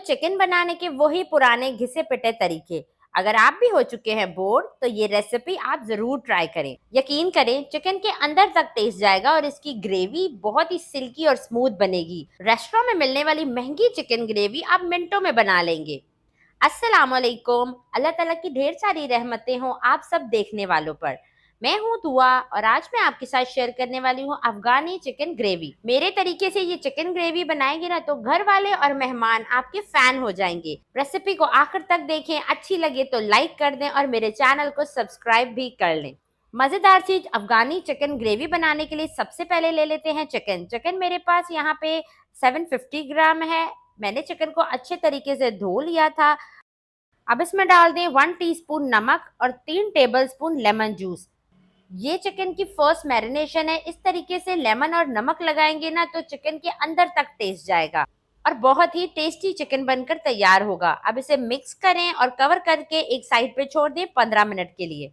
Chicken बनाने के वही पुराने घिसे पिटे तरीके। अगर आप भी हो चुके हैं बोर तो ये रेसिपी आप जरूर ट्राई करें। यकीन करें चिकन के अंदर तक टेस्ट जाएगा और इसकी ग्रेवी बहुत ही सिल्की और स्मूथ बनेगी। रेस्टोरेंट में मिलने वाली महंगी चिकन ग्रेवी आप मिनटों में बना लेंगे। अस्सलाम वालेकुम। अल्लाह ताला की ढेर सारी रहमतें हों आप सब देखने वालों पर। मैं हूं दुआ और आज मैं आपके साथ शेयर करने वाली हूं अफगानी चिकन ग्रेवी। मेरे तरीके से ये चिकन ग्रेवी बनाएंगे ना तो घर वाले और मेहमान आपके फैन हो जाएंगे। रेसिपी को आखिर तक देखें, अच्छी लगे तो लाइक कर दें और मेरे चैनल को सब्सक्राइब भी कर लें। मजेदार चीज अफगानी चिकन ग्रेवी बनाने के लिए सबसे पहले ले लेते हैं चिकन। चिकन मेरे पास यहाँ पे 750 ग्राम है। मैंने चिकन को अच्छे तरीके से धो लिया था। अब इसमें डाल दें 1 टीस्पून नमक और 3 टेबलस्पून लेमन जूस। ये चिकन की फर्स्ट मैरिनेशन है। इस तरीके से लेमन और नमक लगाएंगे ना तो चिकन के अंदर तक टेस्ट जाएगा और बहुत ही टेस्टी चिकन बनकर तैयार होगा। अब इसे मिक्स करें और कवर करके एक साइड पे छोड़ दें 15 मिनट के लिए।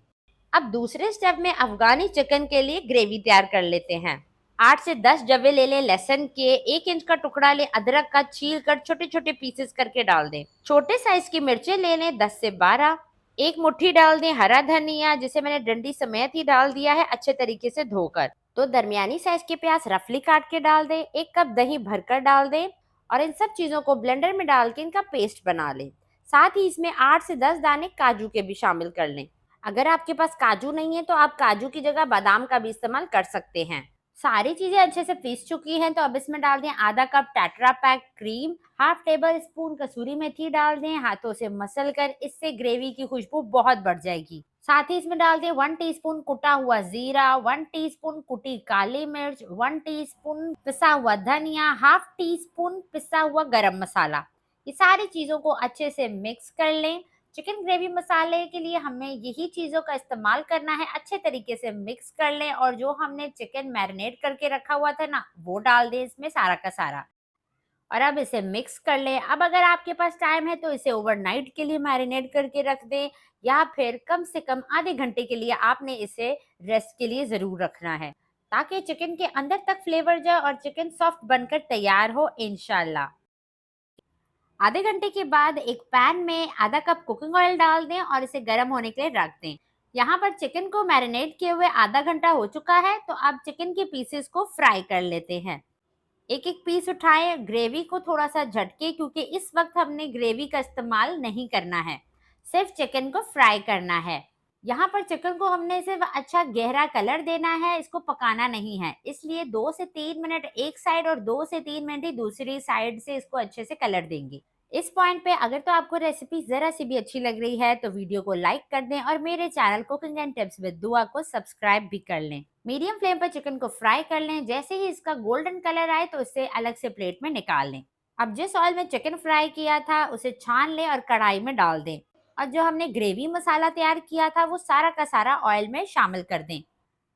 अब दूसरे स्टेप में अफगानी चिकन के लिए ग्रेवी तैयार कर लेते हैं। 8 से 10 जवे ले लें लहसुन के। 1 इंच का टुकड़ा लें अदरक का, छील कर छोटे छोटे पीसेस करके डाल दें। छोटे साइज की मिर्चें ले लें 10 से 12। एक मुट्ठी डाल दें हरा धनिया, जिसे मैंने डंडी समेत ही डाल दिया है अच्छे तरीके से धोकर। तो दरमियानी साइज के प्याज रफली काट के डाल दें। 1 कप दही भरकर डाल दें और इन सब चीजों को ब्लेंडर में डाल के इनका पेस्ट बना लें। साथ ही इसमें 8 से 10 दाने काजू के भी शामिल कर लें। अगर आपके पास काजू नहीं है तो आप काजू की जगह बादाम का भी इस्तेमाल कर सकते हैं। सारी चीजें अच्छे से पीस चुकी हैं तो अब इसमें डाल दें आधा cup tetra pack cream. Half tablespoon कसूरी मेथी डाल दें, हाथों से मसल कर। इससे ग्रेवी की खुशबू बहुत बढ़ जाएगी। साथ ही इसमें डाल दें 1 टीस्पून कुटा हुआ जीरा, 1 टीस्पून कुटी काली मिर्च, 1 टीस्पून पिसा हुआ धनिया, हाफ टी स्पून पिसा हुआ गरम मसाला। ये सारी चीजों को अच्छे से मिक्स कर लें। चिकन ग्रेवी मसाले के लिए हमें यही चीज़ों का इस्तेमाल करना है। अच्छे तरीके से मिक्स कर लें और जो हमने चिकन मैरिनेट करके रखा हुआ था ना वो डाल दें इसमें सारा का सारा। और अब इसे मिक्स कर लें। अब अगर आपके पास टाइम है तो इसे ओवरनाइट के लिए मैरिनेट करके रख दें या फिर कम से कम आधे घंटे के लिए आपने इसे रेस्ट के लिए ज़रूर रखना है ताकि चिकन के अंदर तक फ्लेवर जाए और चिकन सॉफ्ट बनकर तैयार हो इंशाल्लाह। आधे घंटे के बाद एक पैन में आधा कप कुकिंग ऑयल डाल दें और इसे गर्म होने के लिए रख दें। यहाँ पर चिकन को मैरिनेट किए हुए आधा घंटा हो चुका है तो अब चिकन के पीसेस को फ्राई कर लेते हैं। एक एक पीस उठाएं, ग्रेवी को थोड़ा सा झटके क्योंकि इस वक्त हमने ग्रेवी का इस्तेमाल नहीं करना है, सिर्फ चिकन को फ्राई करना है। यहाँ पर चिकन को हमने सिर्फ अच्छा गहरा कलर देना है, इसको पकाना नहीं है। इसलिए 2 से 3 मिनट एक साइड और 2 से 3 मिनट ही दूसरी साइड से इसको अच्छे से कलर देंगे। इस पॉइंट पे अगर तो आपको रेसिपी जरा सी भी अच्छी लग रही है तो वीडियो को लाइक कर दें और मेरे channel cooking and tips with दुआ को सब्सक्राइब भी कर लें। मीडियम फ्लेम पर चिकन को फ्राई कर लें। जैसे ही इसका गोल्डन कलर आए तो इसे अलग से प्लेट में निकाल लें। अब जिस ऑयल में चिकन फ्राई किया था उसे छान लें और कढ़ाई में डाल दें और जो हमने ग्रेवी मसाला तैयार किया था वो सारा का सारा ऑयल में शामिल कर दें।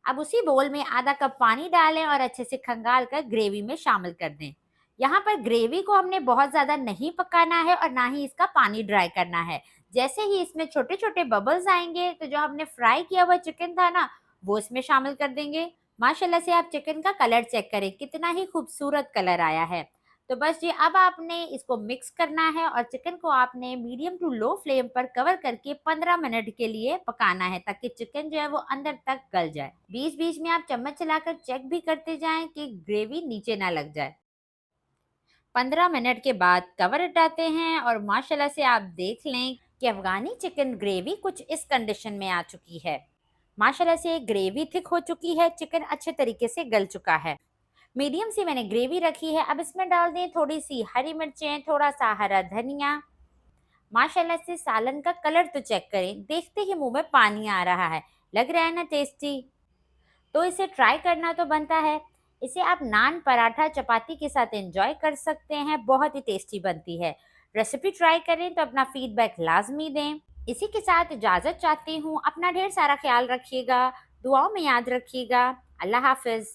अब उसी बोल में आधा कप पानी डालें और अच्छे से खंगाल कर ग्रेवी में शामिल कर दें। यहाँ पर ग्रेवी को हमने बहुत ज़्यादा नहीं पकाना है और ना ही इसका पानी ड्राई करना है। जैसे ही इसमें छोटे छोटे बबल्स आएंगे तो जो हमने फ्राई किया हुआ चिकन था ना वो इसमें शामिल कर देंगे। माशाल्लाह से आप चिकन का कलर चेक करें, कितना ही खूबसूरत कलर आया है। तो बस जी अब आपने इसको मिक्स करना है और चिकन को आपने मीडियम टू लो फ्लेम पर कवर करके 15 मिनट के लिए पकाना है ताकि चिकन जो है वो अंदर तक गल जाए। बीच बीच में आप चम्मच चलाकर चेक भी करते जाएं कि ग्रेवी नीचे ना लग जाए। 15 मिनट के बाद कवर हटाते हैं और माशाल्लाह से आप देख लें कि अफगानी चिकन ग्रेवी कुछ इस कंडीशन में आ चुकी है। माशाल्लाह से ग्रेवी थिक हो चुकी है, चिकन अच्छे तरीके से गल चुका है। मीडियम सी मैंने ग्रेवी रखी है। अब इसमें डाल दें थोड़ी सी हरी मिर्चें, थोड़ा सा हरा धनिया। माशाल्लाह से सालन का कलर तो चेक करें, देखते ही मुंह में पानी आ रहा है। लग रहा है ना टेस्टी। तो इसे ट्राई करना तो बनता है। इसे आप नान, पराठा, चपाती के साथ एंजॉय कर सकते हैं, बहुत ही टेस्टी बनती है। रेसिपी ट्राई करें तो अपना फीडबैक लाजमी दें। इसी के साथ इजाज़त चाहती हूँ। अपना ढेर सारा ख्याल रखिएगा, दुआओं में याद रखिएगा। अल्लाह हाफिज़।